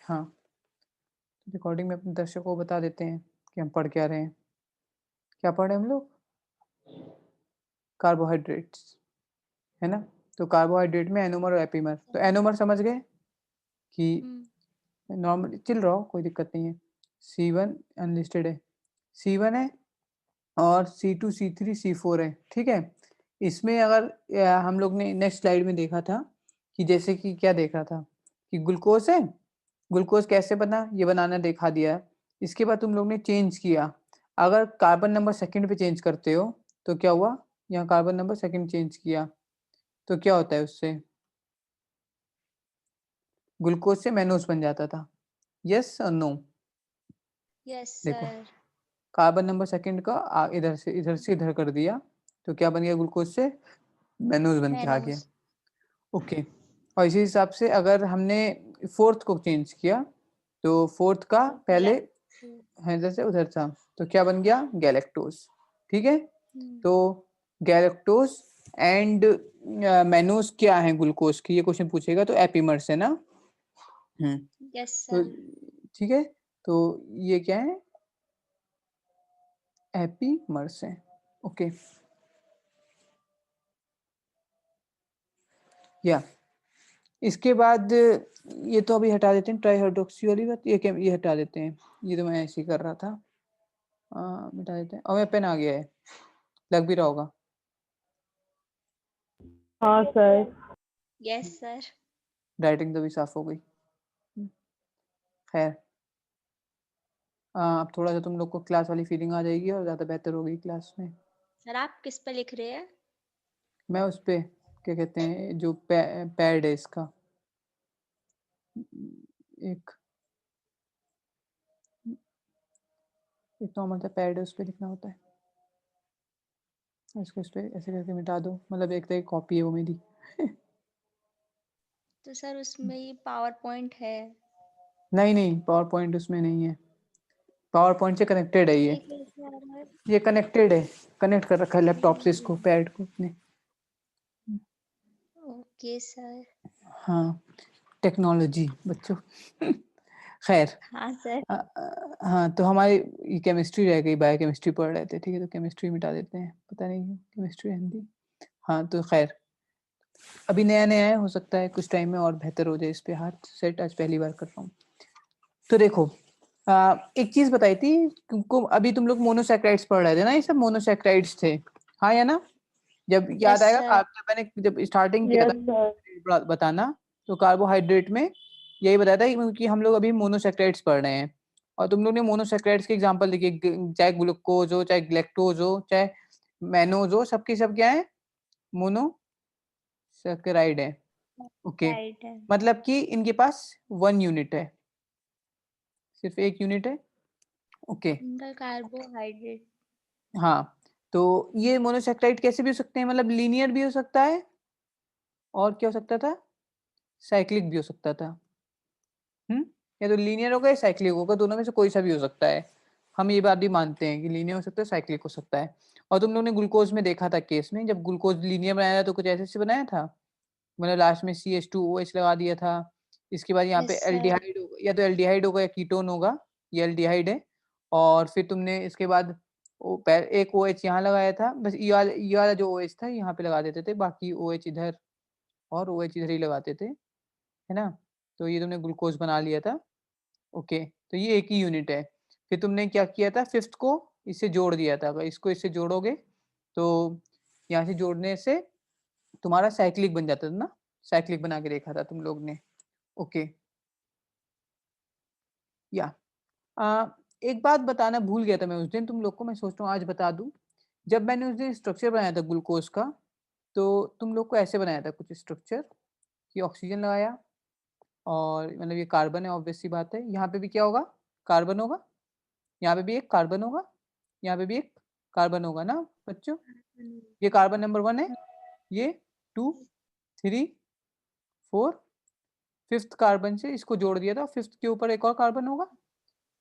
हाँ, रिकॉर्डिंग में अपने दर्शकों को बता देते हैं कि हम पढ़ क्या रहे हैं। क्या पढ़ रहे हैं हम लोग? कार्बोहाइड्रेट्स, है ना? तो कार्बोहाइड्रेट में एनोमर और एपीमर। तो एनोमर समझ गए कि हुँ, नॉर्मली चिल रहो, कोई दिक्कत नहीं है। C1 अनलिस्टेड है, C1 है और C2, C3, C4 है, ठीक है? इसमें अगर हम लोग ने नेक्स्ट स्लाइड में देखा था कि जैसे कि क्या देखा था कि ग्लूकोज़ है, ग्लूकोज़ कैसे बना, ये बनाना दिखा दिया है। इसके बाद तुम लोग ने चेंज किया, अगर कार्बन नंबर सेकंड पे चेंज करते हो, तो क्या हुआ? यहाँ कार्बन नंबर सेकंड चेंज किया, तो क्या होता है उससे? ग्लूकोज़ से मैनोज़ बन जाता था। येस और नो? यस देखो, सर। कार्बन नंबर सेकंड का इधर से इधर कर दिया, तो क्या बन गया ग्लूकोज़ से? मैनोज़ बन के आ गया। मैनोज़। ओके, और इसी हिसाब से अगर हमने फोर्थ को चेंज किया, तो फोर्थ का पहले गैलेक्टो। है इधर से उधर था, तो क्या बन गया? गैलेक्टोज़, ठीक है? हुँ, तो गैलेक्टोज़ एंड मैनोज़ क्या है ग्लूकोज़ की? ये क्वेश्चन पूछेगा तो एपीमर्स है ना? हुँ, यस तो सर। ठीक है, तो ये क्या है? एपीमर्स है, ओके, या इसके बाद ये तो अभी हटा देते हैं ट्राईहाइड्रोक्सी वाली बात, ये हटा देते हैं, ये तो मैं ऐसे ही कर रहा था। मिटा देते हैं और मेरा पेन आ गया है, लग भी रहा होगा। हाँ सर। Yes sir. राइटिंग तो भी साफ हो गई। खैर, अब थोड़ा-सा तुम लोग को क्लास वाली फीलिंग आ जाएगी और ज़्यादा बेहतर होगी क्लास में। सर आप किस पे लिख रहे हैं? मैं उस पे क्या कहते हैं जो पैड है इसका, एक एक नॉर्मल सा पैड है, उस पे लिखना होता है। इसको इस पे ऐसे करके मिटा दो, मतलब एक तरह की कॉपी है वो मेरी। तो सर उसमें ये पावर पॉइंट है। नहीं, नहीं, पावर पॉइंट उसमें नहीं है। पावर पॉइंट से कनेक्टेड है ये। ये कैसे आ रहा है? ये कनेक्टेड है, कनेक्ट कर रखा है लैपटॉप से इसको, पैड को अपने। Okay sir. हाँ, टेक्नोलॉजी बच्चों। खैर, हाँ सर। हाँ, तो हमारी ये केमिस्ट्री रह गई, बायोकेमिस्ट्री पढ़ रहे थे, ठीक है? तो केमिस्ट्री मिटा देते हैं, पता नहीं क्यों केमिस्ट्री हिंदी। हाँ, तो खैर, अभी नया-नया है, हो सकता है कुछ टाइम में और बेहतर हो जाए इस पे हाथ सेट, आज पहली बार कर रहा हूँ। तो देखो, एक चीज़ बताई थी तुमको, अभी तुम लोग मोनोसैकेराइड्स पढ़ रहे थे ना, ये सब मोनोसैकेराइड्स थे, हाँ या ना? जब याद यस आएगा सर। जब मैंने जब स्टार्टिंग किया यस था सर। बताना, तो कार्बोहाइड्रेट में यही बताया था क्योंकि हम लोग अभी मोनोसैकेराइड्स पढ़ रहे हैं और तुम लोग ने मोनोसैकेराइड्स के एग्जांपल दिए, चाहे ग्लूकोज हो, चाहे गैलेक्टोज हो, चाहे मैनोज हो, सबके सब क्या है? मोनोसैकेराइड है। ओके, राइट है। मतलब कि इनके पास 1 यूनिट है, सिर्फ 1 यूनिट है। Okay, single carbohydrate. हाँ, तो ये मोनोसैकेराइड कैसे भी हो सकते हैं, मतलब लीनियर भी हो सकता है और क्या हो सकता था? साइक्लिक भी हो सकता था। हुँ? या तो लीनियर होगा या साइक्लिक होगा, दोनों में से कोई सा भी हो सकता है। हम ये बात भी मानते हैं कि लीनियर हो सकता है, साइक्लिक हो सकता है। और तुम लोगों ने ग्लूकोज़ में देखा था केस में, जब ग्लूकोज़ लीनियर बनाया था तो कुछ ऐसे-ऐसे बनाया था, मतलब लास्ट में CH2OH लगा दिया था। इसके बाद यहाँ पे यस सर। एल्डिहाइड होगा, या तो एल्डिहाइड होगा या कीटोन होगा, ये एल्डिहाइड है। और फिर तुमने इसके बाद एक OH यहाँ लगाया था, बस ये वाला जो OH था यहाँ पे लगा देते थे, बाकी OH इधर और OH इधर ही लगाते थे, है ना? तो ये तुमने ग्लूकोज़ बना लिया था। ओके, तो ये एक ही यूनिट है। फिर तुमने क्या किया था, फिफ्थ को इससे जोड़ दिया था। अगर इसको इससे जोड़ोगे तो यहाँ से जोड़ने से तुम्हारा साइक्लिक बन जाता था ना? साइक्लिक बना के देखा था तुम लोग ने। ओके, या अ, एक बात बताना भूल गया था मैं उस दिन तुम लोग को, मैं सोच रहा हूँ आज बता दूँ। जब मैंने उस दिन स्ट्रक्चर बनाया था ग्लूकोज़ का, तो तुम लोग को ऐसे बनाया था कुछ स्ट्रक्चर कि ऑक्सीजन लगाया और मतलब ये कार्बन है, ऑब्वियस सी बात है। यहाँ पे भी क्या होगा? कार्बन होगा। यहाँ पे भी एक कार्बन होगा, यहाँ पे भी एक कार्बन होगा ना बच्चों? ये कार्बन नंबर 1 है, ये 2, 3, 4, 5th कार्बन से इसको जोड़ दिया था, 5th के ऊपर एक और कार्बन होगा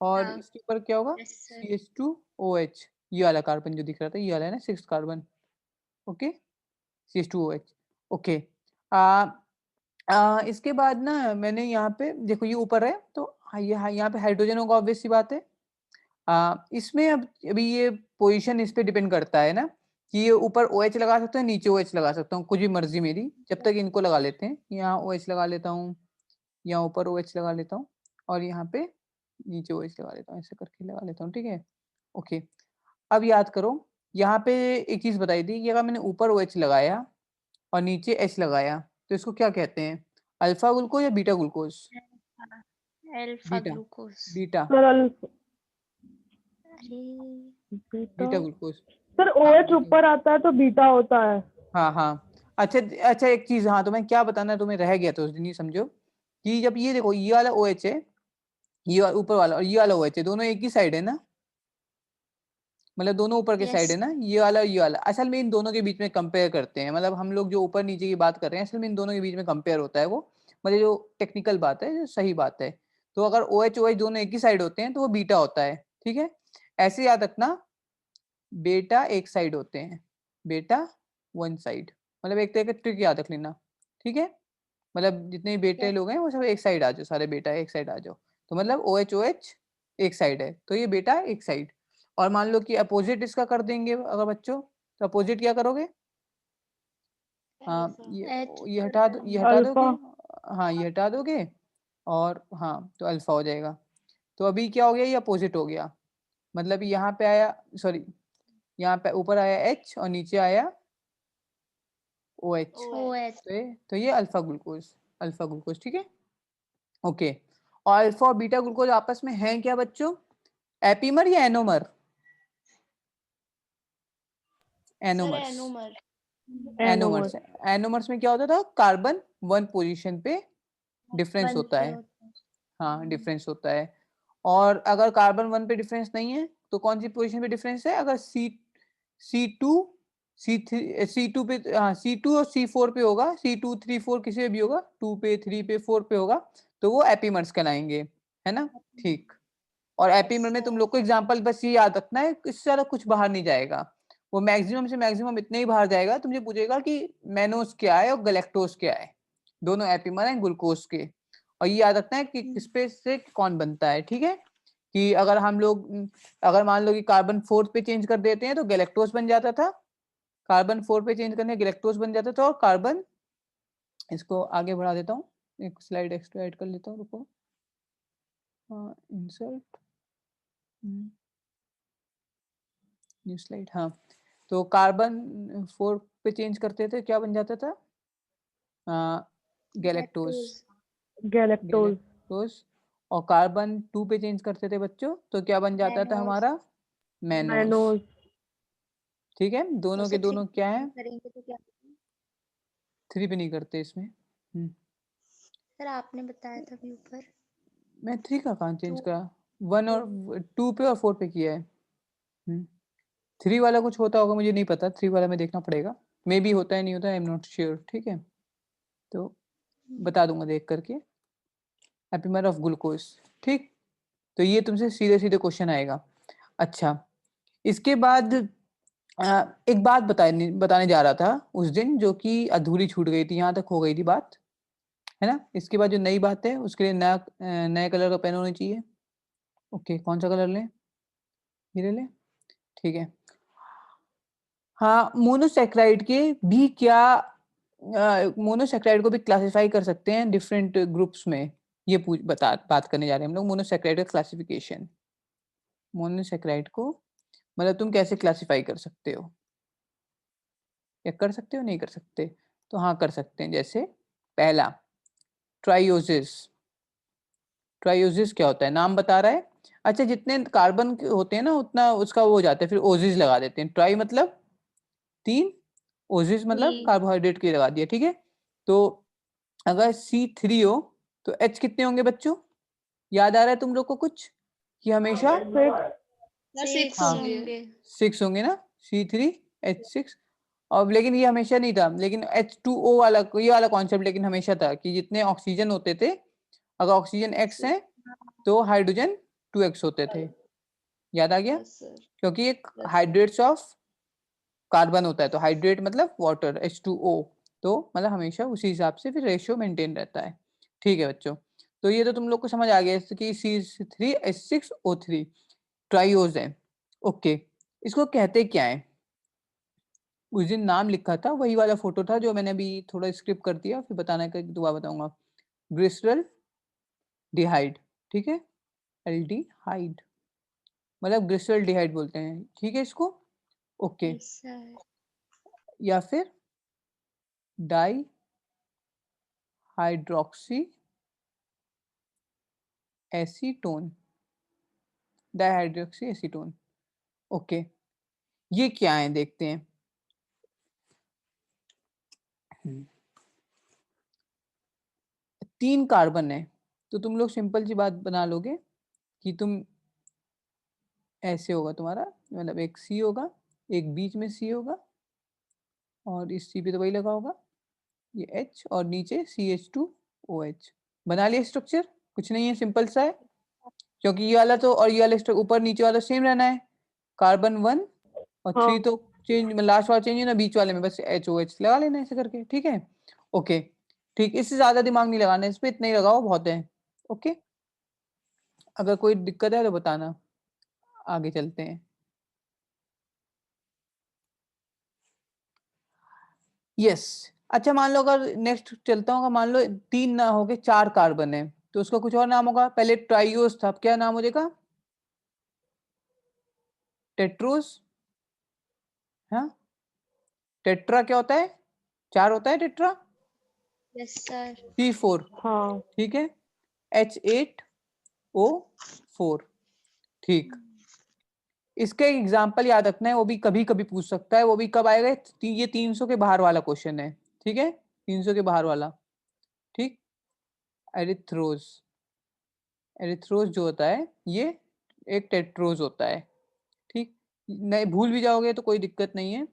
और हाँ। इसके ऊपर क्या होगा? Yes sir. CH2OH, ये वाला कार्बन जो दिख रहा था, ये वाला है ना 6th carbon, okay? CH2OH, okay. अ, इसके बाद ना मैंने यहाँ पे देखो ये ऊपर है तो यहाँ पे हाइड्रोजन होगा, ऑब्वियस सी बात है। इसमें अब अभी ये पोजीशन इस पे डिपेंड करता है ना कि ये ऊपर OH लगा सकते हैं, नीचे OH लगा सकता हूँ, कुछ भी मर्जी मेरी। जब तक इनको लगा लेते हैं, यहाँ OH लगा लेता हूँ, यहाँ ऊपर OH लगा लेता हूँ और यहाँ पे नीचे OH लगा लेता हूँ, ऐसे करके लगा लेता हूँ, ठीक है। ओके, अब याद करो, यहाँ पे एक चीज बताई थी कि अगर मैंने ऊपर OH लगाया और नीचे H लगाया तो इसको क्या कहते हैं, अल्फा ग्लूकोज या beta glucose? Alpha beta, glucose. Beta, sir अरे बीटा बीटा ग्लूकोज। सर हाँ OH बीटा, ऊपर आता है तो बीटा होता है। हाँ हाँ। अच्छा अच्छा, एक चीज, हाँ तो मैं क्या बताना तुम्हें रह गया था उस दिन, ये समझो कि जब ये देखो ये वाला OH है, ये ऊपर वाला और ये वाला OH है, दोनों एक ही साइड है ना, मतलब दोनों ऊपर के साइड यस है ना, ये वाला और ये वाला। असल में इन दोनों के बीच में कंपेयर करते हैं, मतलब हम लोग जो ऊपर नीचे की बात कर रहे हैं, असल में इन दोनों के बीच में कंपेयर होता है वो, मतलब जो टेक्निकल बात है, जो सही बात है। तो अगर OH दोनों एक ही साइड होते हैं तो वो बीटा होता है, ठीक है। ऐसे याद रखना, बेटा एक साइड होते हैं, बेटा वन साइड, मतलब एक तरह का ट्रिक याद रख लेना, ठीक है। मतलब जितने भी बेटे यस लोग हैं वो सब एक साइड आ जाओ, सारे बेटा एक साइड आ जाओ, तो मतलब OH एक साइड है तो ये बेटा एक साइड। और मान लो कि अपोजिट इसका कर देंगे अगर बच्चों, तो अपोजिट क्या करोगे? हाँ एच ये ऊपर हटा दो, ये जाएगा। हटा दोगे, अल्फा हाँ ये हटा दोगे और हाँ तो अल्फा हो जाएगा। तो अभी क्या हो गया, ये अपोजिट हो गया, मतलब यहाँ पे आया, सॉरी यहाँ पे ऊपर आया H और नीचे आया OH, ओ एच तो ये अल्फा ग्लूकोज, अल्फा ग्लूकोज, ठीक है। ओके, और अल्फा और बीटा ग्लूकोज आपस में हैं क्या बच्चों, एपीमर या anomer? Sir anomers, anomer. Anomer. Anomers, anomers में क्या होता था, कार्बन वन पोजीशन पे डिफरेंस वन होता पे है, होता है। हाँ डिफरेंस होता है। और अगर कार्बन वन पे डिफरेंस नहीं है तो कौन सी पोजीशन पे डिफरेंस है, अगर C2 C3 C2 पे, हाँ C2 और C4 पे होगा, C2 3 4 किसी पे भी होगा, 2 पे 3 पे 4 पे होगा, तो वो एपीमर्स कहलाएंगे, है ना। ठीक, और एपीमर में तुम लोग को एग्जांपल बस ये याद रखना है, इससे ज्यादा कुछ बाहर नहीं जाएगा, वो मैक्सिमम से मैक्सिमम इतने ही बाहर जाएगा, तुमसे पूछेगा कि मैनोस क्या है और गैलेक्टोज क्या है, दोनों एपीमर हैं ग्लूकोज के। और ये याद रखना है कि किस पे से कौन बनता है, ठीक है। कि अगर हम लोग अगर मान लो कि कार्बन 4 पे चेंज कर देते हैं तो गैलेक्टोज बन जाता था, कार्बन 4 पे चेंज करने गैलेक्टोज बन जाता था, और कार्बन, इसको आगे बढ़ा देता हूँ, एक स्लाइड एक्स्ट्रा ऐड कर लेता हूँ, रुको, इंसर्ट न्यू स्लाइड, हाँ। तो कार्बन 4 पे चेंज करते थे, क्या बन जाता था, गैलेक्टोज, लैक्टोज। गैलेक्टोज। गैलेक्टोज। और कार्बन 2 पे चेंज करते थे बच्चों, तो क्या बन जाता था मैनोज। हमारा, मैनोस, मैनोज। ठीक है। तो दोनों के उसे थ्री दोनों क्या है, करेंगे तो क्या होगा? 3 पे नहीं करते इसमें। सर आपने बताया था अभी ऊपर मैं 3 का कहाँ चेंज 2 करा, 1 और 2 पे और 4 पे किया है। 3 वाला कुछ होता होगा, मुझे नहीं पता, 3 वाला में देखना पड़ेगा, मे बी होता है नहीं होता, आई एम नॉट श्योर, ठीक है। तो बता दूंगा देख करके, एपिमर ऑफ ग्लूकोज, ठीक। तो ये तुमसे सीधे सीधे क्वेश्चन आएगा। अच्छा, इसके बाद एक बात बताने जा रहा था उस दिन, जो कि अधूरी छूट गई थी, यहाँ तक हो गई थी बात, है ना। इसके बाद जो नई बात है उसके लिए नया नए कलर का पेन होना चाहिए। ओके, कौन सा कलर लें, ये ले लें, ठीक है। हाँ, मोनोसेक्राइड के भी क्या, मोनोसेक्राइड को भी क्लासिफाई कर सकते हैं डिफरेंट ग्रुप्स में, ये बात करने जा रहे हैं हम लोग, मोनोसेक्राइड का क्लासिफिकेशन। मोनोसेक्राइड को मतलब तुम कैसे क्लासिफाई कर सकते हो, या कर सकते हो नहीं कर सकते, तो हाँ कर सकते हैं। जैसे पहला, ट्राइओसिस, ट्राइओसिस क्या होता है, नाम बता रहा है। अच्छा, जितने कार्बन होते हैं ना उतना उसका वो हो जाता है, फिर ओजिस लगा देते हैं, ट्राई मतलब 3, ओजिस मतलब थ्री कार्बोहाइड्रेट के लगा दिया, ठीक है। तो अगर C3 हो तो H कितने होंगे बच्चों, याद आ रहा है तुम लोग को कुछ, कि हमेशा, सिक्स हाँ होंगे। 6 होंगे ना, C3H6। और लेकिन ये हमेशा नहीं था, लेकिन H2O वाला, ये वाला कॉन्सेप्ट लेकिन हमेशा था कि जितने ऑक्सीजन होते थे, अगर ऑक्सीजन X है तो हाइड्रोजन 2X होते थे, याद आ गया, यस सर। क्योंकि एक हाइड्रेट्स ऑफ कार्बन होता है, तो हाइड्रेट मतलब वाटर H2O, तो मतलब हमेशा उसी हिसाब से फिर रेशियो मेंटेन रहता है। ठीक है बच्चों, तो ये तो तुम लोग को समझ आ गया कि C3H6O3 ट्राइओज है। ओके, इसको कहते क्या है? उस दिन नाम लिखा था वही वाला फोटो था जो मैंने अभी थोड़ा स्किप कर दिया, फिर बताना का दोबारा बताऊंगा। ग्लिसरल डिहाइड, ठीक है, एल्डिहाइड मतलब ग्लिसरल डिहाइड बोलते हैं, ठीक है इसको। Okay, yes sir. या फिर di hydroxy acetone, dihydroxy acetone. Okay, ये क्या है देखते हैं। 3 कार्बन है, तो तुम लोग सिंपल सी बात बना लोगे कि तुम ऐसे होगा तुम्हारा, मतलब एक सी होगा, एक बीच में सी होगा और इस सी पे तो वही लगा होगा, ये H और नीचे CH2OH। बना लिया स्ट्रक्चर, कुछ नहीं है, सिंपल सा है, क्योंकि ये वाला तो और ये वाला ऊपर नीचे वाला सेम रहना है। कार्बन 1 और 3 हाँ तो चेंज, लास्ट वाला चेंज है ना, बीच वाले में बस HOH लगा लेना ऐसे करके, ठीक है। ओके, ठीक, इससे ज्यादा दिमाग नहीं लगाना, इस पे इतना ही लगाओ बहुत है। ओके, अगर कोई दिक्कत है तो बताना, आगे चलते हैं। यस, अच्छा मान लो अगर नेक्स्ट चलता हूँ, मान लो 3 ना हो गए, 4 कार्बन है, तो उसका कुछ और नाम होगा। पहले ट्राइओस था, अब क्या नाम हो जाएगा? टेट्रोस। हाँ, टेट्रा क्या होता है? 4 होता है टेट्रा। Yes sir. C4, हाँ ठीक है, H8O4, ठीक। इसका एग्जाम्पल याद रखना है, वो भी कभी कभी पूछ सकता है, वो भी कब आएगा? ये 300 के बाहर वाला क्वेश्चन है, ठीक है, 300 के बाहर वाला, ठीक। एरिथ्रोज, एरिथ्रोज जो होता है ये एक टेट्रोज होता है, ठीक। नहीं, भूल भी जाओगे तो कोई दिक्कत नहीं है,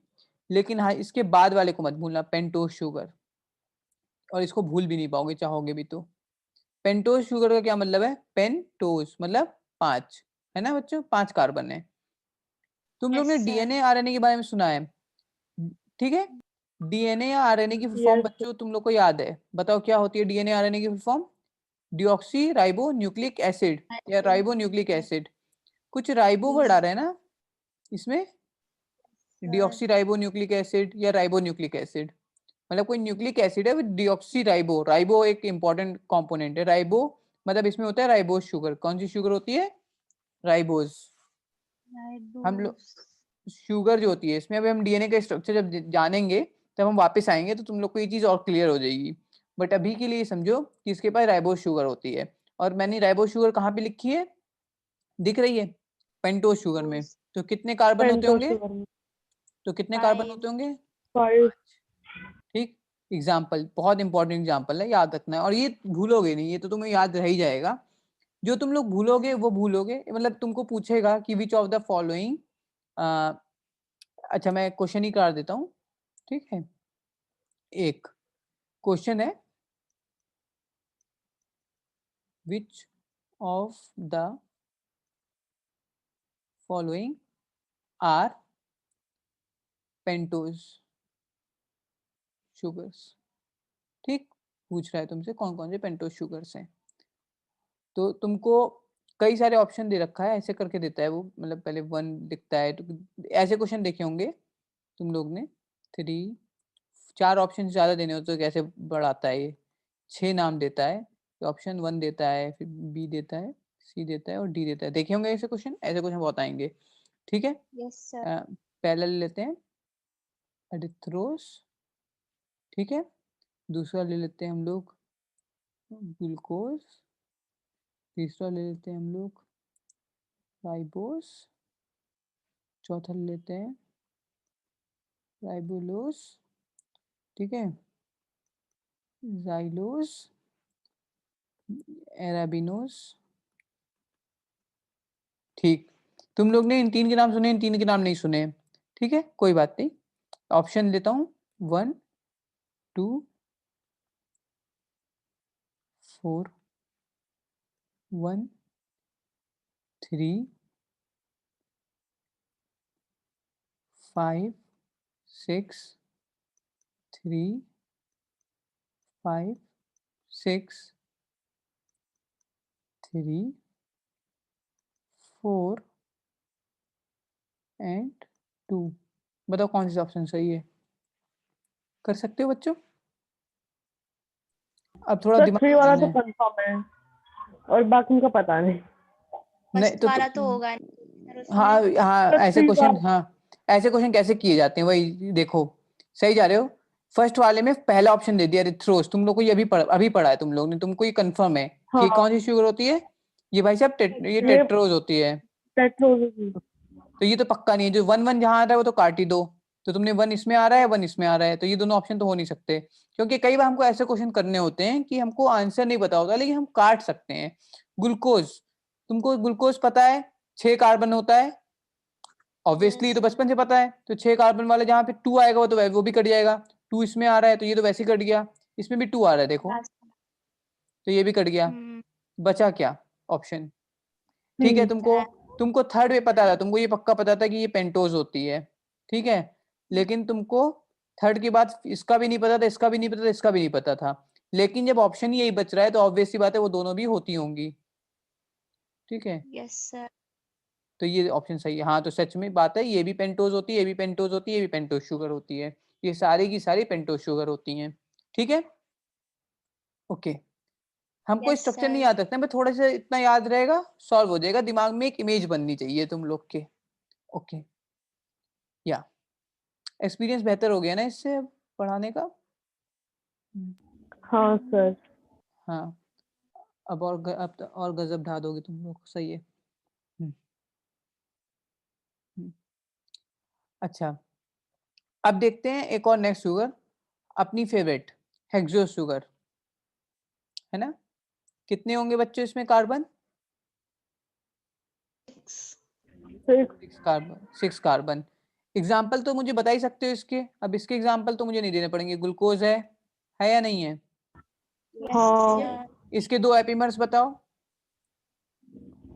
लेकिन हाँ इसके बाद वाले को मत भूलना, पेंटोज शुगर, और इसको भूल भी नहीं पाओगे चाहोगे भी तो। पेंटोज शुगर का क्या मतलब है? पेंटोज मतलब 5, है ना बच्चों, 5 कार्बन है। तुम लोग यस ने सर। डीएनए आरएनए के बारे में सुना है, ठीक है। डीएनए या आरएनए की फुल फॉर्म यस बच्चों तुम लोग को याद है? बताओ क्या होती है डीएनए आरएनए की full form? Deoxy ribo nucleic acid या राइबो न्यूक्लिक एसिड। कुछ राइबो वर्ड आ रहा है ना इसमें, sir. Deoxy ribo nucleic acid या राइबो न्यूक्लिक एसिड, मतलब कोई न्यूक्लिक एसिड है विद डिऑक्सी राइबो। राइबो एक इंपॉर्टेंट कंपोनेंट है, राइबो मतलब इसमें होता है राइबोज शुगर। कौन सी शुगर होती है? राइबोज। हम लोग शुगर जो होती है इसमें, अभी हम डीएनए का स्ट्रक्चर जब जानेंगे तब हम वापस आएंगे तो तुम लोग को ये चीज और क्लियर हो जाएगी, बट अभी के लिए समझो कि इसके पास राइबोज शुगर होती है। और मैंने राइबोज शुगर कहाँ पे लिखी है, दिख रही है? पेंटोज शुगर में। तो कितने कार्बन होते पेंटोस होंगे? शुगर में तो कितने कार्बन 5। होते होंगे? 5। 5, ठीक। एग्जाम्पल, बहुत इंपॉर्टेंट एग्जाम्पल है, याद रखना है, और ये भूलोगे नहीं, ये तो तुम्हें याद रह ही जाएगा। जो तुम लोग भूलोगे वो भूलोगे, मतलब तुमको पूछेगा कि विच ऑफ द फॉलोइंग, अच्छा मैं क्वेश्चन ही कर देता हूँ, ठीक है। एक क्वेश्चन है, which of the following are pentose sugars, ठीक। पूछ रहा है तुमसे कौन कौन से पेंटोज शुगर्स हैं। तो तुमको कई सारे ऑप्शन दे रखा है, ऐसे करके देता है वो, मतलब पहले 1 दिखता है, तो ऐसे क्वेश्चन देखे होंगे तुम लोग ने। 3, 4 ऑप्शन ज्यादा देने हो तो कैसे बढ़ाता है ये, 6 नाम देता है, तो ऑप्शन 1 देता है, फिर बी देता है, सी देता है और डी देता है। देखे होंगे ऐसे क्वेश्चन, ऐसे क्वेश्चन बहुत आएंगे, ठीक है। Yes sir. पहला ले लेते हैं एरिथ्रोस, ठीक है। दूसरा ले लेते हैं हम लोग ग्लूकोज, तीसरा ले लेते हैं हम लोग राइबोस, चौथा ले लेते हैं राइबोलोस, ठीक है, जाइलोस, एराबिनोस, ठीक। तुम लोग ने इन 3 के नाम सुने, इन 3 के नाम नहीं सुने, ठीक है, कोई बात नहीं। ऑप्शन लेता हूँ, 1, 2, 4, 1, 3, 5, 6, 3, 5 6 3 4 एंड 2। बताओ कौन सी ऑप्शन सही है? कर सकते हो बच्चों? अब थोड़ा सर दिमाग 3 वाला लगाना तो है। कंफर्म है और बाकी का पता नहीं। नहीं फर्स्ट तो वाला तो होगा नहीं सर उसमें। हाँ हाँ, सर ऐसे 3 क्वेश्चन, वाला हाँ ऐसे क्वेश्चन कैसे किए जाते हैं, वही देखो सही जा रहे हो। फर्स्ट वाले में पहला ऑप्शन दे दिया रिथ्रोस, तुम लोग को ये अभी पढ़ा है तुम लोग ने, तुमको ये कंफर्म है कि ये हाँ कौन सी शुगर होती है? ये भाई साहब ये ये टेट्रोज होती है। टेट्रोज। तो ये तो पक्का नहीं है, जो 1 1 जहां आ रहा है वो तो काट ही दो। तो तुमने 1 इसमें आ रहा है, 1 इसमें आ रहा है, तो ये दोनों ऑप्शन तो हो नहीं सकते। क्योंकि कई बार हमको ऐसे क्वेश्चन करने होते हैं कि हमको आंसर नहीं पता होता, लेकिन हम काट सकते हैं। ग्लूकोज, तुमको ग्लूकोज पता है 6 कार्बन होता है, ऑब्वियसली यस तो सर। बचपन से पता है। तो 6 कार्बन वाले जहाँ पे 2 आएगा वो भी कट जाएगा। 2 इसमें आ रहा है तो ये तो वैसे ही कट गया। इसमें भी 2 आ रहा है देखो, लास्ट। तो ये भी कट गया। हम्म। बचा क्या ऑप्शन? ठीक है, सी। तुमको थर्ड वे पता था, तुमको ये पक्का पता था कि ये पेंटोज होती है, ठीक है। लेकिन तुमको थर्ड के बाद इसका भी नहीं पता था, इसका भी नहीं पता था, इसका भी नहीं पता था। लेकिन जब ऑप्शन ही यही बच रहा है तो ऑब्वियस सी बात है वो दोनों भी होती होंगी, ठीक है। Yes sir. तो ये ऑप्शन सही है। हाँ तो सच में बात है, ये भी पेंटोज होती है, ये भी पेंटोज होती है, ये भी पेंटोज शुगर होती है। ये सारी की सारी पेंटोज शुगर होती हैं, ठीक है। ओके, हमको यस स्ट्रक्चर नहीं सर। याद रखना है, बस थोड़ा सा इतना याद रहेगा, सॉल्व हो जाएगा। दिमाग में एक इमेज बननी चाहिए तुम लोग के। ओके, या एक्सपीरियंस बेहतर हो गया ना इससे अब पढ़ाने का? हम्म, हाँ सर। हाँ, अब अब तो और गजब ढा दोगे तुम लोग, सही है। हम्म, हम्म। अच्छा, अब देखते हैं एक और नेक्स्ट शुगर, अपनी फेवरेट हेक्सोस शुगर, है ना। कितने होंगे बच्चों इसमें कार्बन? 6। 6 कार्बन। एग्जाम्पल तो मुझे बता ही सकते हो इसके, अब इसके एग्जाम्पल तो मुझे नहीं देने पड़ेंगे। ग्लूकोज है या नहीं है? यस हाँ सर। इसके 2 एपिमर्स बताओ।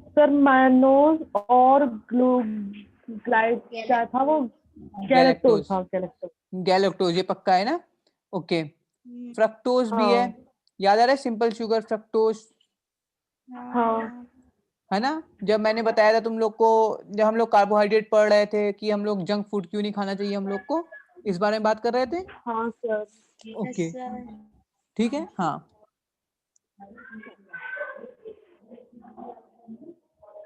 सर मैनोज और ग्लाइड क्या था वो? गैलेक्टोज गैलेक्टोज, था, गैलेक्टोज। गैलेक्टोज ये पक्का है ना। ओके, फ्रक्टोज भी है, हाँ याद आ रहा है, सिंपल शुगर फ्रक्टोज, हाँ है ना। जब मैंने बताया था तुम लोग को, जब हम लोग कार्बोहाइड्रेट पढ़ रहे थे कि हम लोग जंक फूड क्यों नहीं खाना चाहिए हम लोग को, इस बारे में बात कर रहे थे। हाँ सर। Yes okay, sir. ठीक है, हाँ।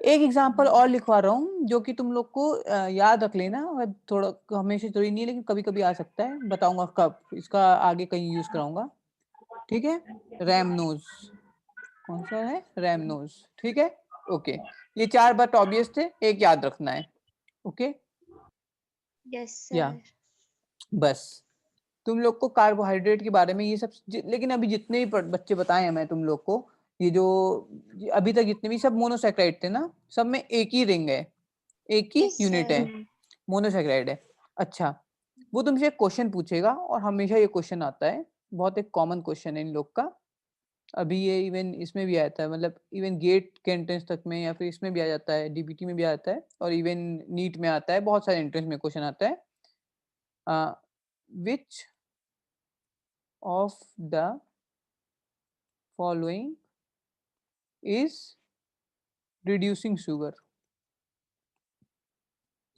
एक एग्जांपल और लिखवा रहा हूँ जो कि तुम लोग को याद रख लेना, और थोड़ा हमेशा जरूरी नहीं है लेकिन कभी कभी आ सकता है, बताऊंगा कब इसका आगे कहीं यूज कराऊंगा, ठीक है। रैमनोज, कौन सा है? रैमनोज, ठीक है। ओके, ये 4 बात ऑब्वियस थे, एक याद रखना है। ओके, यस या सर। बस तुम लोग को कार्बोहाइड्रेट के बारे में ये सब लेकिन अभी जितने भी बच्चे बताए हैं मैं तुम लोग को, ये जो अभी तक जितने भी सब मोनोसैकेराइड थे ना, सब में एक ही रिंग है, एक ही यस यूनिट है, सर। मोनोसैकेराइड है। अच्छा, वो तुमसे एक क्वेश्चन पूछेगा और हमेशा ये क्वेश्चन आता है, बहुत एक कॉमन क्वेश्चन है इन लोग का। अभी ये इवन इसमें भी आता है, मतलब इवन गेट के एंट्रेंस तक में, या फिर इसमें भी आ जाता है, डीबीटी में भी आता है, और इवन नीट में आता है, बहुत सारे एंट्रेंस में क्वेश्चन आता है। Which of the following is reducing sugar,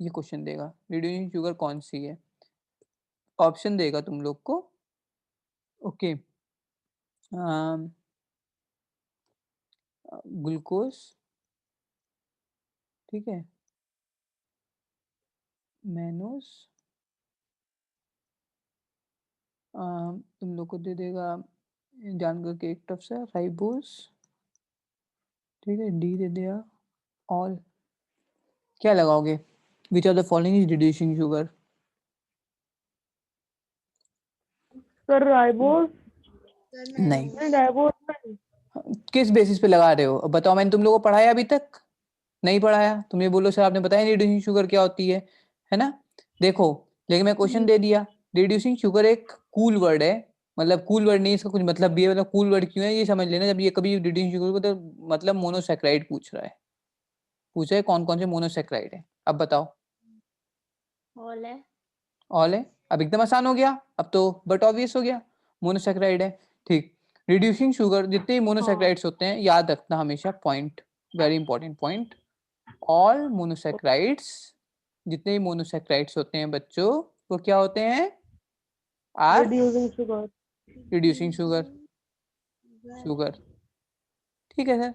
ये क्वेश्चन देगा, रिड्यूसिंग शुगर कौन सी है। ऑप्शन देगा तुम लोग को। ओके, ग्लूकोज, ठीक है, मैनोज, तुम लोग को दे देगा जानकर के एक टफ सा राइबोस, ठीक है, डी दे दिया। ऑल, क्या लगाओगे? Which are the following is reducing sugar? Sir ribose. Sir नहीं, नहीं मैनोज। राइबोस नहीं। किस बेसिस पे लगा रहे हो अब बताओ, मैंने तुम लोगों को पढ़ाया अभी तक? नहीं पढ़ाया, तुम ये बोलो सर आपने बताया नहीं रिड्यूसिंग शुगर क्या होती है ना। देखो, लेकिन मैं क्वेश्चन दे दिया। रिड्यूसिंग शुगर एक कूल वर्ड है, मतलब कूल वर्ड नहीं, इसका कुछ मतलब भी है, मतलब कूल वर्ड क्यों है ये समझ लेना। जब ये कभी रिड्यूसिंग शुगर को, तो मतलब मोनोसैकेराइड पूछ रहा है, पूछा है कौन कौन से मोनोसैकेराइड है, अब बताओ। ऑल है। ऑल है, अब एकदम आसान हो गया, अब तो बट ऑब्वियस हो गया, मोनोसैकेराइड है, ठीक। रिड्यूसिंग शुगर जितने मोनोसैकेराइड्स होते हैं, याद रखना हमेशा point, very important point, all monosaccharides, जितने मोनोसैकेराइड्स होते हैं बच्चों, वो क्या होते हैं? Are reducing sugar. Reducing sugar. ठीक है सर,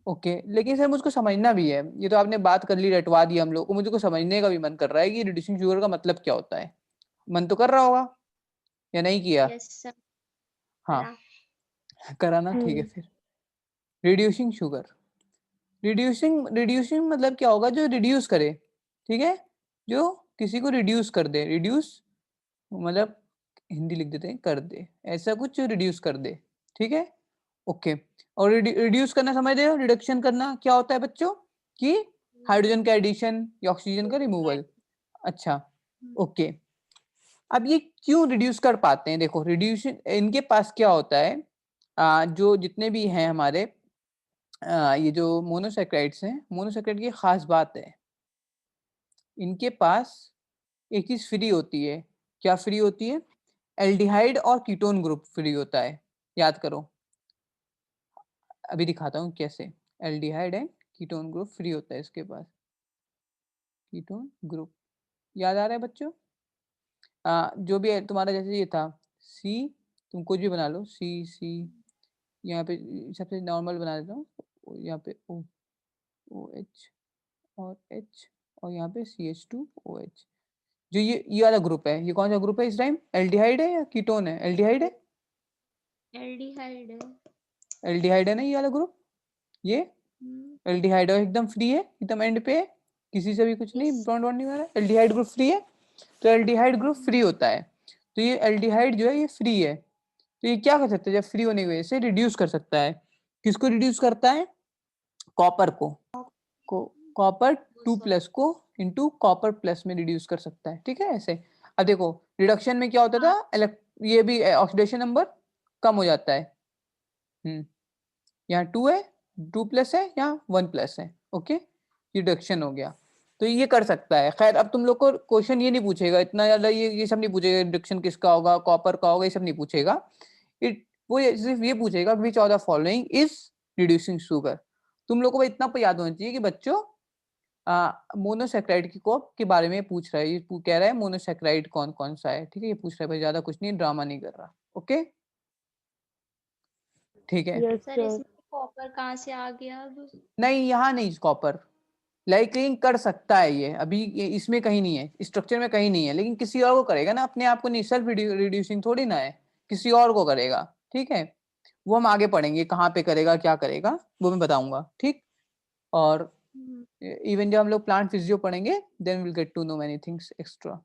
ओके। लेकिन सर मुझको समझना भी है, ये तो आपने बात कर ली, रटवा दी हम लोग को, मुझे को समझने का भी मन कर रहा है कि रिड्यूसिंग शुगर का मतलब क्या होता है। मन तो कर रहा होगा या नहीं किया? Yes sir. हाँ करा ना, ठीक है। फिर रिड्यूसिंग शुगर, रिड्यूसिंग मतलब क्या होगा? जो रिड्यूस करे, ठीक है, जो किसी को रिड्यूस कर दे, रिड्यूस मतलब हिंदी लिख देते हैं, कर दे, ऐसा कुछ जो रिड्यूस कर दे, ठीक है, ओके। और रिड्यूस करना समझ रहे हो? रिडक्शन करना क्या होता है बच्चों? कि हाइड्रोजन का एडिशन या ऑक्सीजन का रिमूवल। अच्छा, ओके। अब ये क्यों रिड्यूस कर पाते हैं? देखो रिड्यूशन, इनके पास क्या होता है, जो जितने भी हैं हमारे ये जो मोनोसैकेराइड्स हैं, मोनोसैकेराइड की खास बात है, इनके पास एक चीज फ्री होती है। क्या फ्री होती है? एल्डिहाइड और कीटोन ग्रुप फ्री होता है। याद करो, अभी दिखाता हूँ कैसे। Aldehyde and ketone group free होता है इसके पास, कीटोन ग्रुप। याद आ रहा है बच्चों? जो भी है तुम्हारा, जैसे ये था सी, तुम कुछ भी बना लो, सी सी, यहाँ पे सबसे नॉर्मल बना देता हूँ, यहाँ पे ओ ओ एच और एच, और यहाँ पे CH2OH। जो ये वाला ग्रुप है, ये कौन सा ग्रुप है इस टाइम? एल्डिहाइड है या कीटोन है? एल्डिहाइड है, एल्डिहाइड है। एल्डिहाइड है ना ये वाला ग्रुप, ये एल्डिहाइड है, एकदम फ्री है, एकदम एंड पे है, किसी से भी कुछ नहीं, बॉन्ड बॉन्ड नहीं हो रहा है, एल्डिहाइड ग्रुप फ्री है। तो एल्डिहाइड ग्रुप फ्री होता है, तो ये एल्डिहाइड जो है ये फ्री है, तो ये क्या कर सकता है? जब फ्री होने की वजह से रिड्यूस कर सकता है। किसको रिड्यूस करता है? कॉपर को कॉपर 2+ को इनटू कॉपर प्लस में रिड्यूस कर सकता है, ठीक है ऐसे। अब देखो रिडक्शन में क्या होता था, ये भी ऑक्सीडेशन नंबर कम हो जाता है। यहाँ 2 है, 2+ है, यहाँ 1+ है, ओके, रिडक्शन हो गया। तो ये कर सकता है। खैर अब तुम लोग को क्वेश्चन ये नहीं पूछेगा इतना ज्यादा, ये सब नहीं पूछेगा, रिडक्शन किसका होगा, कॉपर का होगा, ये सब नहीं पूछेगा। वो सिर्फ ये पूछेगा विच of the following is reducing sugar. तुम लोग को इतना पर याद होना चाहिए कि बच्चों मोनोसैकेराइड के बारे में पूछ रहा है, ये कह रहा है मोनोसैकेराइड कौन कौन सा है, ठीक है, ये पूछ रहा है भाई, ज्यादा कुछ नहीं, ड्रामा नहीं कर रहा, ओके, ठीक है। Yes, sir sir. इसमें कॉपर कहाँ से आ गया अब? नहीं यहाँ नहीं कॉपर, लाइकलिंग कर सकता है ये, अभी ये इसमें कहीं नहीं है, स्ट्रक्चर में कहीं नहीं है, लेकिन किसी और को करेगा ना, अपने आप को नहीं, सेल्फ रिड्यूसिंग थोड़ी ना है, किसी और को करेगा, ठीक है। वो हम आगे पढ़ेंगे कहाँ पे करेगा, क्या करेगा, वो मैं बताऊंगा, ठीक। और इवन जब हम लोग प्लांट फिजियो पढ़ेंगे, then will get to know many things extra.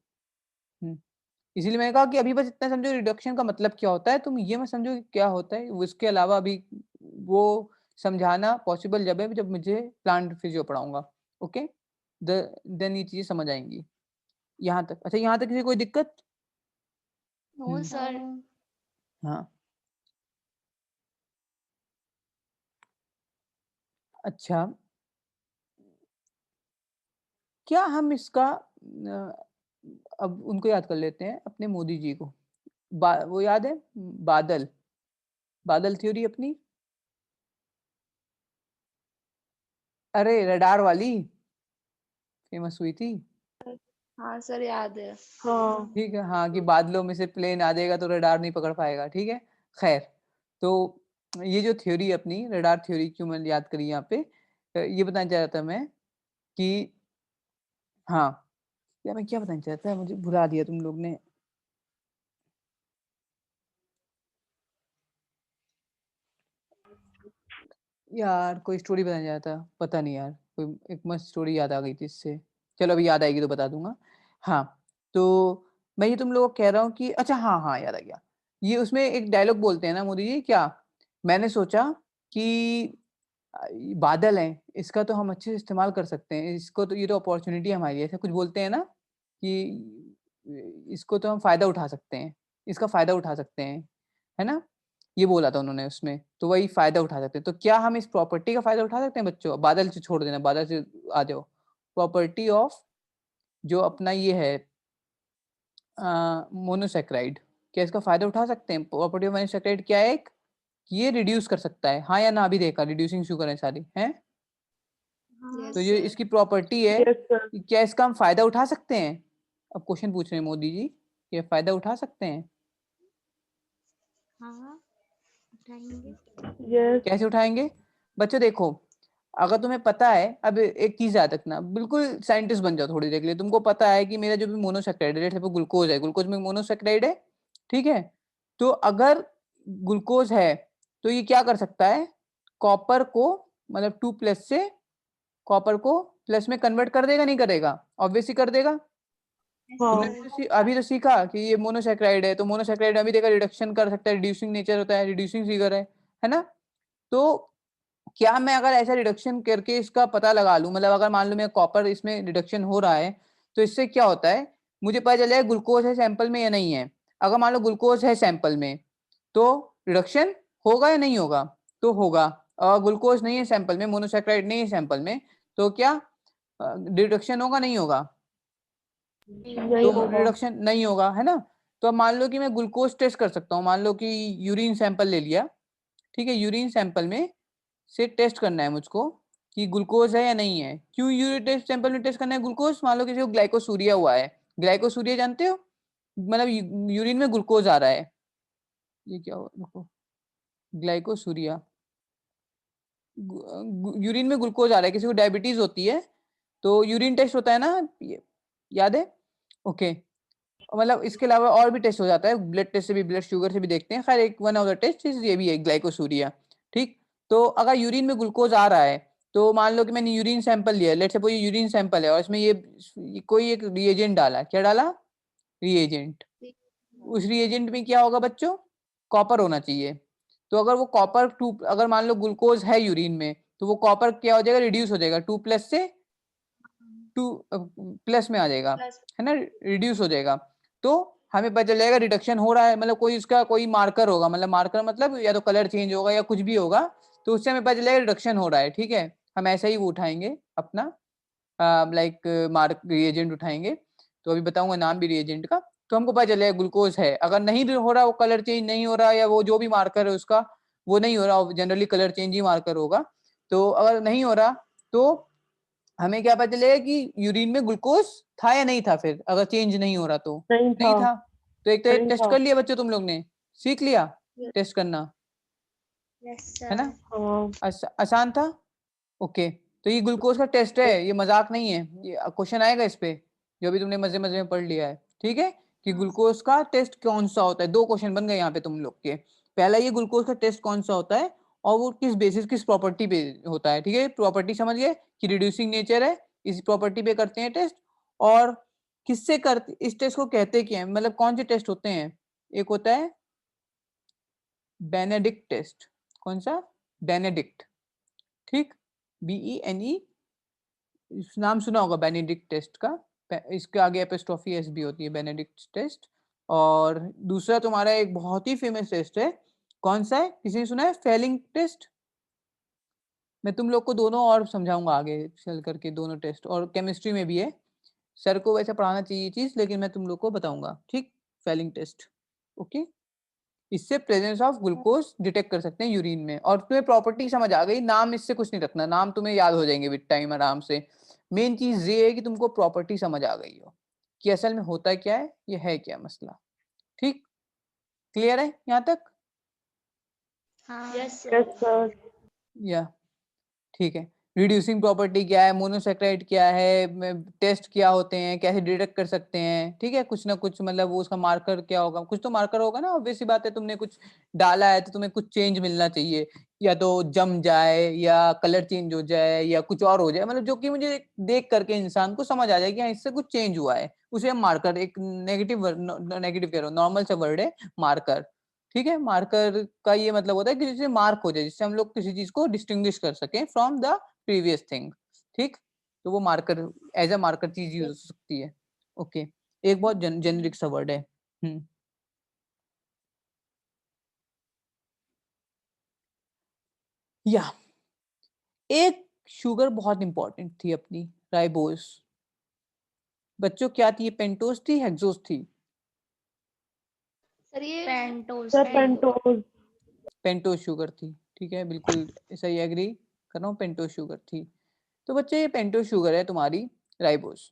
इसीलिए मैंने कहा कि अभी बस इतना समझो रिडक्शन का मतलब क्या होता है, तुम ये मत समझो कि क्या होता है, उसके अलावा अभी वो समझाना पॉसिबल जब है, जब मुझे प्लांट फिजियो पढ़ाऊंगा, ओके, देन ये चीजें समझ आएंगी। यहाँ तक, अच्छा यहाँ तक किसी कोई दिक्कत? No sir. हाँ अच्छा, क्या हम इसका अब उनको याद कर लेते हैं, अपने मोदी जी को, वो याद है, बादल, बादल थ्योरी अपनी, अरे रडार वाली फेमस हुई थी, हाँ सर याद है। हाँ. ठीक है, हाँ, कि बादलों में से प्लेन आ जाएगा तो रडार नहीं पकड़ पाएगा, ठीक है। खैर, तो ये जो थ्योरी अपनी रडार थ्योरी, क्यों मैंने याद करी यहाँ पे, ये बताना चाह रहा था मैं कि, हाँ, या मैं क्या बताना चाहता था, मुझे भुला दिया तुम लोग ने। यार कोई स्टोरी बताना चाहता था, पता नहीं यार, कोई एक मस्त स्टोरी याद आ गई थी इससे, चलो अभी याद आएगी तो बता दूंगा। हाँ, तो मैं ये तुम लोगों को कह रहा हूँ कि, अच्छा हाँ हाँ याद आ गया, ये उसमें एक डायलॉग बोलते हैं ना मोदी जी, क्या, मैंने सोचा कि ये बादल है, इसका तो हम अच्छे से इस्तेमाल कर सकते हैं, इसको तो, ये तो अपॉर्चुनिटी हमारी है, ऐसा कुछ बोलते हैं ना, कि इसको तो हम फायदा उठा सकते हैं, इसका फायदा उठा सकते हैं, है ना, ये बोला था उन्होंने उसमें, तो वही फायदा उठा सकते हैं। तो क्या हम इस प्रॉपर्टी का फायदा उठा सकते हैं बच्चों? बादल से छोड़ देना, बादल से आ जाओ, प्रॉपर्टी ऑफ जो अपना ये है मोनोसैकेराइड, क्या इसका फायदा उठा सकते हैं? प्रॉपर्टी ऑफ मोनोसैकेराइड क्या है? कि ये रिड्यूस कर सकता है, हाँ या ना? अभी देखा रिड्यूसिंग शुगर है सारी हैं, तो ये इसकी प्रॉपर्टी है। Yes sir. कि क्या इसका हम फायदा उठा सकते हैं? अब क्वेश्चन पूछ रहे हैं मोदी जी, ये फायदा उठा सकते हैं? हाँ उठाएंगे। यस। कैसे उठाएंगे? बच्चों देखो, अगर तुम्हें पता है, अब एक चीज याद रखना, बिल्कुल साइंटिस्ट बन जाओ थोड़ी देर के लिए। तुमको पता है कि मेरा जो भी मोनोसैकेराइड है, जैसे ग्लूकोज है, ग्लूकोज में मोनोसैकेराइड है, ठीक है? तो अगर ग्लूकोज है तो ये क्या कर सकता है? कॉपर को, मतलब 2+ से कॉपर को प्लस में कन्वर्ट कर देगा, नहीं करेगा? ऑब्वियसली कर देगा। तुमने अभी तो सीखा कि ये मोनोसैकेराइड है, तो मोनोसैकेराइड अभी देखा रिडक्शन कर सकता है, रिड्यूसिंग नेचर होता है, रिड्यूसिंग फिगर है ना? तो क्या मैं अगर ऐसा रिडक्शन करके इसका पता लगा लूं, मतलब अगर मान लो मैं कॉपर इसमें रिडक्शन हो रहा है, तो इससे क्या होता है, मुझे पता चलेगा ग्लूकोज है सैंपल में या नहीं है। अगर मान लो ग्लूकोज है सैंपल में, तो रिडक्शन होगा या नहीं होगा? तो होगा। और ग्लूकोज नहीं है सैंपल में, मोनोसैकेराइड नहीं है सैंपल में, तो क्या रिडक्शन होगा, नहीं होगा? नहीं तो होगा। रिडक्शन नहीं होगा, है ना? तो अब मान लो कि मैं ग्लूकोज टेस्ट कर सकता हूँ, मान लो कि यूरिन सैंपल ले लिया, ठीक है? यूरिन सैंपल में से टेस्ट करना है मुझको कि ग्लूकोज है या नहीं है। क्यों यूरिन टेस्ट सैंपल में टेस्ट करना है ग्लूकोज? मान लो किसी को ग्लाइकोसूरिया हुआ है, ग्लाइकोसूरिया जानते हो, मतलब यूरिन में ग्लूकोज आ रहा है, ये क्या हुआ? देखो, ग्लाइकोसूरिया, यूरिन में ग्लूकोज आ रहा है, किसी को डायबिटीज होती है तो यूरिन टेस्ट होता है ना, याद है? ओके, मतलब इसके अलावा और भी टेस्ट हो जाता है, ब्लड टेस्ट से भी, ब्लड शुगर से भी देखते हैं, खैर एक वन ऑफ द टेस्ट ये भी है ग्लाइकोसूरिया, ठीक? तो अगर यूरिन में ग्लूकोज आ रहा है, तो मान लो कि मैंने यूरिन सैंपल लिया, लेट्स सपोज ये यूरिन सैंपल है और इसमें ये कोई एक रिएजेंट डाला, क्या डाला? रिएजेंट। उस रिएजेंट में क्या होगा बच्चों? कॉपर होना चाहिए। तो अगर वो कॉपर अगर मान लो ग्लूकोज है यूरिन में, तो वो कॉपर क्या हो जाएगा? रिड्यूस हो जाएगा, 2+ से 2+ में आ जाएगा, है ना? रिड्यूस हो जाएगा। तो हमें पता चल जाएगा रिडक्शन हो रहा है, मतलब कोई इसका कोई मार्कर होगा, मतलब मार्कर मतलब या तो कलर चेंज होगा या कुछ भी होगा, तो उससे हमें पता चलेगा रिडक्शन हो रहा है, ठीक है? हम ऐसा ही वो उठाएंगे अपना, लाइक मार्क रिएजेंट उठाएंगे, तो अभी बताऊंगा नाम भी रिएजेंट का, तो हमको पता चलेगा ग्लूकोज है। अगर नहीं हो रहा, वो कलर चेंज नहीं हो रहा, या वो जो भी मार्कर है उसका वो नहीं हो रहा, जनरली कलर चेंज ही मार्कर होगा, तो अगर नहीं हो रहा तो हमें क्या पता चलेगा कि यूरिन में ग्लूकोज था या नहीं था। फिर अगर चेंज नहीं हो रहा तो नहीं नहीं था। था। तो एक तो नहीं टेस्ट था। कर लिया बच्चों, तुम लोग ने सीख लिया टेस्ट करना, है ना? हाँ। आसान था। ओके, तो ये ग्लूकोज का टेस्ट है, ये मजाक नहीं है, ये क्वेश्चन आएगा इस पे, जो भी तुमने मजे मजे में पढ़ लिया है, ठीक है? कि ग्लूकोज का टेस्ट कौन सा होता है। दो क्वेश्चन बन गए यहाँ पे तुम लोग के। पहला ये ग्लूकोज का टेस्ट कौन सा होता है और वो किस बेसिस, किस प्रॉपर्टी पे होता है, ठीक है? प्रॉपर्टी समझ गए कि रिड्यूसिंग नेचर है, इस प्रॉपर्टी पे करते हैं टेस्ट। और किससे करते, इस टेस्ट को कहते क्या है, मतलब कौन से टेस्ट होते हैं? एक होता है बेनेडिक्ट टेस्ट। कौन सा? बेनेडिक्ट, ठीक? BENE, नाम सुना होगा बेनेडिक्ट टेस्ट का, इसके आगे एपिस्ट्रोफी एस भी होती है, बेनेडिक्ट टेस्ट। और दूसरा तुम्हारा एक बहुत ही फेमस टेस्ट है, कौन सा है, किसी ने सुना है? Fehling test. मैं तुम लोग को दोनों और समझाऊंगा आगे चल करके, दोनों टेस्ट, और केमिस्ट्री में भी है। सर को वैसे पढ़ाना चाहिए चीज, लेकिन मैं तुम लोग को बताऊंगा, ठीक? Fehling test, okay? इससे प्रेजेंस ऑफ ग्लूकोज डिटेक्ट कर सकते हैं यूरिन में। और तुम्हें प्रॉपर्टी समझ आ गई, नाम इससे कुछ नहीं रखना, नाम तुम्हें याद हो जाएंगे विद टाइम आराम से। मेन चीज ये है कि तुमको प्रॉपर्टी समझ आ गई हो कि असल में होता क्या है, ये है क्या मसला, ठीक? क्लियर है यहाँ तक? Yes sir. या ठीक है। रिड्यूसिंग प्रॉपर्टी क्या है, मोनोसैकेराइड क्या है, टेस्ट क्या होते हैं, कैसे डिटेक्ट कर सकते हैं, ठीक है? कुछ ना कुछ, मतलब वो उसका मार्कर क्या होगा, कुछ तो मार्कर होगा ना, ऑब्वियस सी बात है। तुमने कुछ डाला है तो तुम्हें कुछ चेंज मिलना चाहिए, या तो जम जाए या कलर चेंज हो जाए या कुछ और हो जाए, मतलब जो कि मुझे देख करके इंसान को समझ आ जाए कि हाँ इससे कुछ चेंज हुआ है, उसे हम मार्कर, एक नेगेटिव, नेगेटिव कह रहा हूँ, नॉर्मल सा वर्ड है मार्कर, ठीक है? मार्कर का ये मतलब होता है कि जिससे मार्क हो जाए, जिससे हम लोग किसी चीज को डिस्टिंग्विश कर सकें फ्रॉम द प्रीवियस थिंग, ठीक? तो वो मार्कर, एज अ मार्कर चीज यूज हो सकती है, ओके? एक बहुत जेनरिक सा वर्ड है। या एक शुगर बहुत इंपॉर्टेंट थी अपनी, राइबोस। बच्चों क्या थी? पेंटोस थी, हेक्सोस थी? सर ये pentose sir pentose. Pentose sugar थी, ठीक है, बिल्कुल सही एग्री कर रहा हूँ, पेंटोज शुगर थी। तो बच्चे ये पेंटोज शुगर है तुम्हारी राइबोस।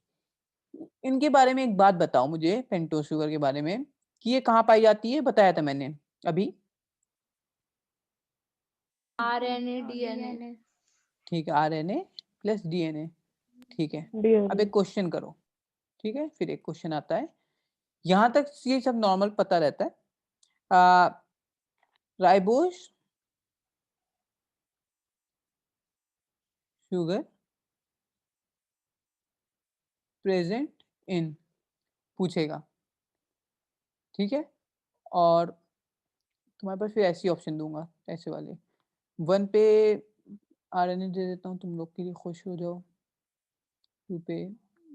इनके बारे में एक बात बताओ मुझे, पेंटोज शुगर के बारे में, कि ये कहाँ पाई जाती है, बताया था मैंने अभी। RNA DNA. ठीक है, आरएनए प्लस डीएनए, ठीक है। अब डीएनए। एक क्वेश्चन करो, ठीक है, फिर एक क्वेश्चन आता है। यहाँ तक ये सब नॉर्मल पता रहता है। राइबोस शुगर प्रेजेंट इन पूछेगा, ठीक है। और तुम्हारे पास फिर ऐसी ऑप्शन दूंगा, ऐसे वाले 1 पे आरएनए दे देता हूँ, तुम लोग के लिए खुश हो जाओ। 2 पे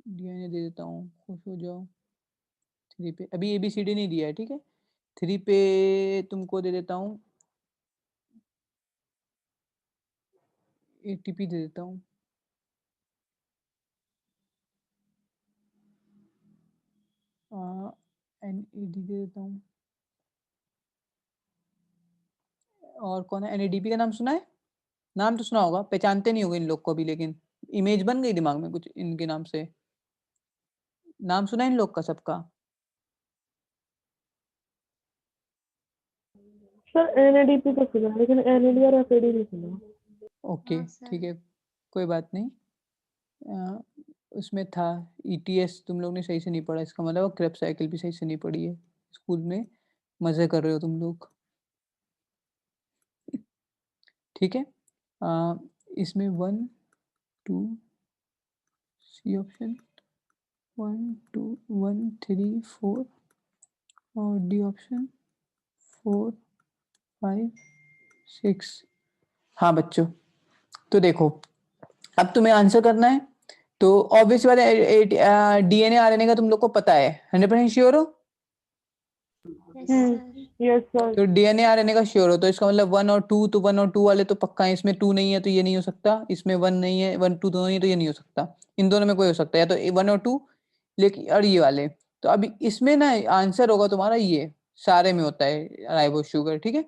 डीएनए दे देता हूँ, खुश हो जाओ। 3 पे अभी एबीसीडी नहीं दिया है, ठीक है। 3 पे तुमको दे देता हूँ एटीपी दे देता हूँ। एनएडी दे देता हूँ। और कौन है, एनएडीपी का नाम सुना है? नाम तो सुना होगा, पहचानते नहीं होगे इन लोग को भी, लेकिन इमेज बन गई दिमाग में कुछ इनके नाम से। नाम सुना है इन लोग का सबका? सर एनएडीपी तो सुना है, लेकिन एनएडी और एफएडी नहीं सुना। ओके, हाँ सर। ठीक है, कोई बात नहीं। उसमें था ईटीएस, तुम लोग ने सही से नहीं पढ़ा, इसका मतलब क्रेब्स साइकिल भी सही से नहीं पढ़ी है स्कूल में, मजे कर रहे हो तुम लोग, ठीक है। इसमें 1 2 सी ऑप्शन 1 2 1 3 4 और डी ऑप्शन 4 5 6। हाँ बच्चों, तो देखो, अब तुम्हें आंसर करना है। तो ऑब्वियस बात है, डीएनए आरएनए का तुम लोग को पता है, 100% श्योर हो? Yes sir. Yes sir. तो डीएनए आरएनए का श्योर हो, तो इसका मतलब 1 और 2, तो 1 और 2 वाले तो पक्का है, इसमें 2 नहीं है तो ये नहीं हो सकता, इसमें 1 नहीं है, 1 2 दोनों नहीं, तो ये नहीं हो सकता। इन दोनों में कोई हो सकता है, या तो 1 और 2, लेकिन और ये वाले। तो अभी इसमें ना आंसर होगा तुम्हारा ये, सारे में होता है राइबोस शुगर, ठीक है।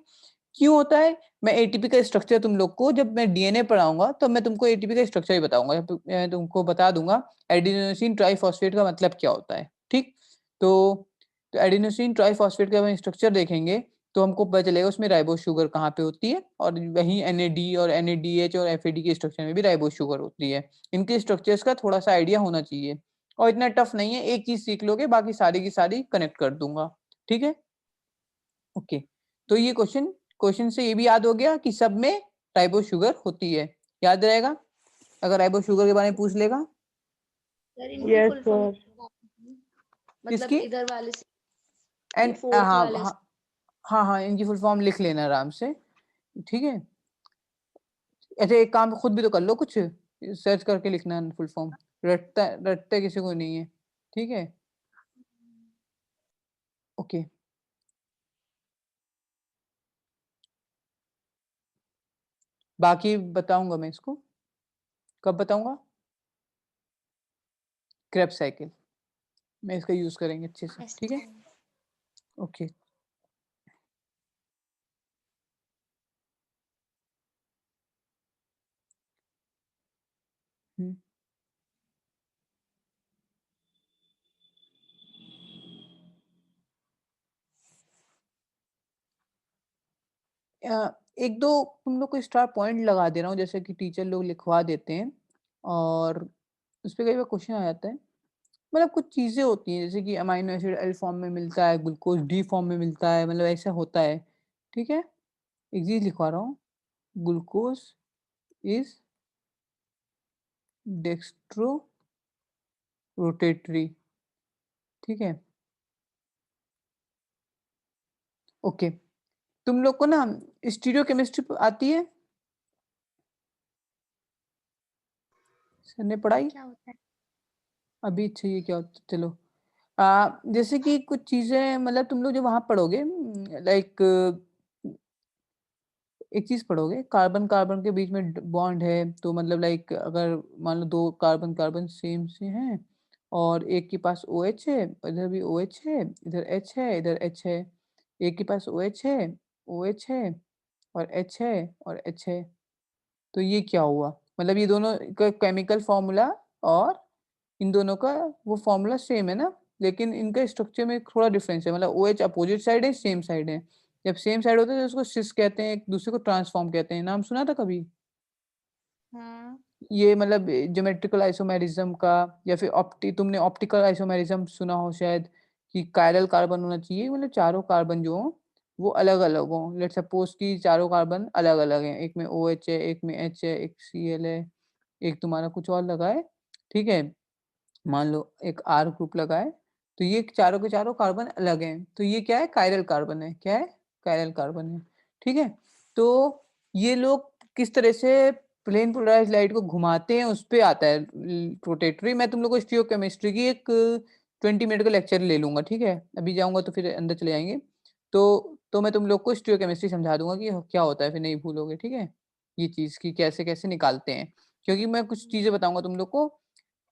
क्यों होता है, मैं एटीपी का स्ट्रक्चर तुम लोग को जब मैं डीएनए पढ़ाऊंगा तो मैं तुमको एटीपी का स्ट्रक्चर ही बताऊंगा, मैं तुमको बता दूंगा एडिनोसिन ट्राइफॉस्फेट का मतलब क्या होता है, ठीक। तो एडिनोसिन ट्राइफॉस्फेट का स्ट्रक्चर देखेंगे तो हमको पता चलेगा उसमें राइबोस शुगर कहाँ पे होती है, और वहीं एनएडी और एनएडीएच और एफएडी के स्ट्रक्चर में भी राइबोस शुगर होती है। इनके स्ट्रक्चर्स का थोड़ा सा आइडिया होना चाहिए, और इतना टफ नहीं है, एक चीज सीख लोगे बाकी सारी की सारी कनेक्ट कर दूंगा, ठीक है। ओके, तो ये क्वेश्चन से ये भी याद हो गया कि सब में राइबोस शुगर होती है, याद रहेगा अगर राइबोस शुगर के बारे में पूछ लेगा। सर इनकी यस फुल फॉर्म सर। मतलब किसकी? इधर वाले से एंड फोर्थ हाँ वाले से। हाँ, हाँ हाँ, इनकी फुल फॉर्म लिख लेना आराम से, ठीक है। ऐसे एक काम खुद भी तो कर लो, कुछ सर्च करके लिखना फुल फॉर्म, रटते किसी को नहीं है, ठीक है। ओके, बाकी बताऊंगा मैं इसको, कब बताऊंगा? क्रेब्स साइकिल में इसका यूज करेंगे अच्छे से, यस ठीक है। सर। ओके, हम्म। एक दो तुम लोग को स्टार पॉइंट लगा दे रहा हूँ, जैसे कि टीचर लोग लिखवा देते हैं, और उस पर कई बार क्वेश्चन आ जाता है। मतलब कुछ चीजें होती हैं, जैसे कि अमाइनो एसिड एल फॉर्म में मिलता है, ग्लूकोज डी फॉर्म में मिलता है, मतलब ऐसा होता है, ठीक है। एक चीज लिखवा रहा हूँ, ग्लूकोज इज डेक्स्ट्रो रोटेटरी, ठीक है। ओके, तुम लोग को ना स्टीरियोकेमिस्ट्री आती है, सर ने ये पढ़ाई क्या होता है? अभी, चाहिए क्या होता है? चलो, जैसे कि कुछ चीजें, मतलब तुम लोग जो वहां पढ़ोगे, लाइक एक चीज पढ़ोगे, कार्बन कार्बन के बीच में बॉन्ड है, तो मतलब लाइक अगर मान लो दो कार्बन कार्बन सेम से हैं, और एक के पास ओ एच है, इधर भी ओ एच है, इधर एच है, इधर एच है, एक के पास OH है, OH है और H है और H है। तो ये क्या हुआ? मतलब ये दोनों का केमिकल फ़ॉर्मूला और इन दोनों का वो फ़ॉर्मूला सेम है ना? लेकिन इनका स्ट्रक्चर में थोड़ा डिफरेंस है, मतलब OH अपोज़िट साइड है, सेम साइड है। जब सेम साइड होता है तो उसको सिस कहते हैं, एक दूसरे को ट्रांसफ़ॉर्म कहते हैं। नाम सुना था कभी? हाँ। ये मतलब ज्योमेट्रिकल आइसोमेरिज्म का, या फिर तुमने ऑप्टिकल आइसोमेरिज्म सुना हो शायद, कि कायरल कार्बन होना चाहिए, मतलब चारों कार्बन जो हों वो अलग-अलग हों। लेट्स सपोज़ कि चारों कार्बन अलग-अलग हैं, एक में OH है, एक में H है, एक Cl है, एक तुम्हारा कुछ और लगा है, ठीक है? मान लो एक R ग्रुप लगा है, तो ये चारों के चारों कार्बन अलग हैं, तो ये क्या है? कायरल कार्बन है। क्या है? कायरल कार्बन है, ठीक है? तो ये लोग किस तरह से प्लेन पोलराइज़्ड लाइट को घुमाते हैं, उस पे आता है रोटेटरी। मैं तुम लोग को स्टीरियोकेमिस्ट्री की एक 20 मिनट का लेक्चर ले लूँगा, ठीक है? अभी जाऊँगा तो फिर अंदर चले जाएँगे। तो मैं तुम लोग को स्टीरियोकेमिस्ट्री समझा दूँगा कि क्या होता है, फिर नहीं भूलोगे, ठीक है? ये चीज़ कि कैसे-कैसे निकालते हैं। क्योंकि मैं कुछ चीज़ें बताऊँगा तुम लोग को,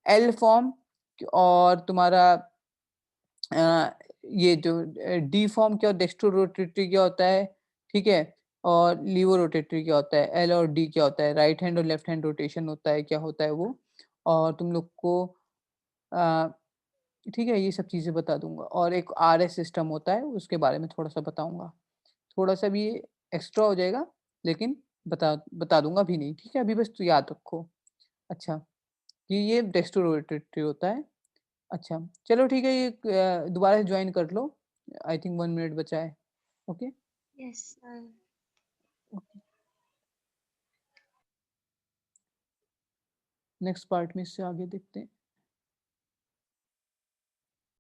एल फॉर्म और तुम्हारा ये जो डी फॉर्म क्या, डेक्स्ट्रो रोटेटरी क्या होता है, ठीक है? और लीवो रोटेटरी क्या होता है, एल और डी क्या होता है, राइट हैंड और लेफ्ट हैंड रोटेशन होता है, क्या होता है वो? और तुम लोग को अ, ठीक है, ये सब चीज़ें बता दूँगा, और एक आरएस सिस्टम होता है, उसके बारे में थोड़ा-सा बताऊँगा। थोड़ा-सा भी ये एक्स्ट्रा हो जाएगा, लेकिन बता बता दूँगा अभी नहीं, ठीक है? अभी बस तो याद रखो। अच्छा, कि ये डेक्स्ट्रो रोटेटरी होता है। अच्छा, चलो ठीक है, ये दोबारा से जॉइन कर लो। आई थिंक 1 मिनट बचा है। Okay? Yes sir. Okay. Next part में इससे आगे देखते हैं।